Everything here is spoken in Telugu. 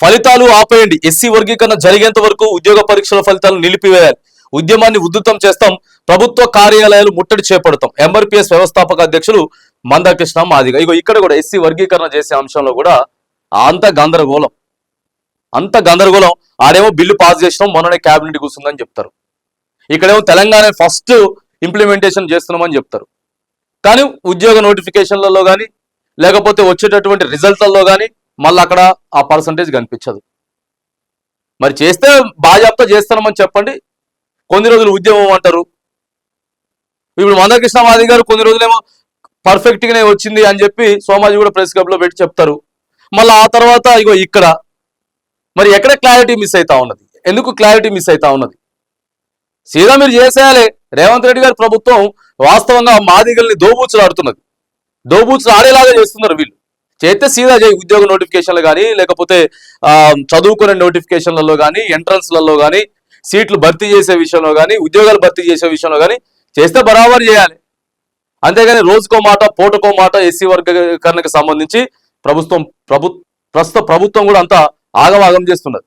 ఫలితాలు ఆపేయండి. ఎస్సీ వర్గీకరణ జరిగేంత వరకు ఉద్యోగ పరీక్షల ఫలితాలను నిలిపివేయాలి. ఉద్యమాన్ని ఉధృతం చేస్తాం. ప్రభుత్వ కార్యాలయాలు ముట్టడి చేపడతాం. ఎంఆర్పీఎస్ వ్యవస్థాపక అధ్యక్షులు మందాకృష్ణ మాదిగ. ఇగో ఇక్కడ కూడా ఎస్సీ వర్గీకరణ చేసే అంశంలో కూడా అంత గందరగోళం. ఆడేమో బిల్లు పాస్ చేసినాం, మొన్ననే క్యాబినెట్ కూర్చుందని చెప్తారు. ఇక్కడేమో తెలంగాణ ఫస్ట్ ఇంప్లిమెంటేషన్ చేస్తున్నామని చెప్తారు. కానీ ఉద్యోగ నోటిఫికేషన్లలో కానీ లేకపోతే వచ్చేటటువంటి రిజల్ట్లలో కానీ మళ్ళీ అక్కడ ఆ పర్సంటేజ్ కనిపించదు. మరి చేస్తే బాజాప్తా చేస్తున్నామని చెప్పండి. కొన్ని రోజులు ఉద్యమం అంటారు. ఇప్పుడు మందకృష్ణ మాదిగ గారు కొన్ని రోజులేమో పర్ఫెక్ట్ గానే వచ్చింది అని చెప్పి సోమాజీ కూడా ప్రెస్ క్లబ్ లో పెట్టి చెప్తారు. మళ్ళీ ఆ తర్వాత ఇగో ఇక్కడ మరి ఎక్కడ క్లారిటీ మిస్ అవుతా ఉన్నది? ఎందుకు క్లారిటీ మిస్ అవుతా ఉన్నది? సీదా మీరు చేసేయాలి. రేవంత్ రెడ్డి గారి ప్రభుత్వం వాస్తవంగా మాదిగల్ని దోబూచులాడుతున్నది. దోబూచులు ఆడేలాగా చేస్తున్నారు వీళ్ళు. చేస్తే సీదా చేయి. ఉద్యోగ నోటిఫికేషన్లు కానీ లేకపోతే చదువుకునే నోటిఫికేషన్లలో కానీ ఎంట్రన్స్లలో కానీ సీట్లు భర్తీ చేసే విషయంలో కానీ ఉద్యోగాలు భర్తీ చేసే విషయంలో కానీ చేస్తే బరాబర్ చేయాలి. అంతేగాని రోజుకో మాట పూటకో మాట ఎస్సీ వర్గీకరణకు సంబంధించి ప్రస్తుత ప్రభుత్వం కూడా అంతా ఆగమాగం చేస్తున్నది.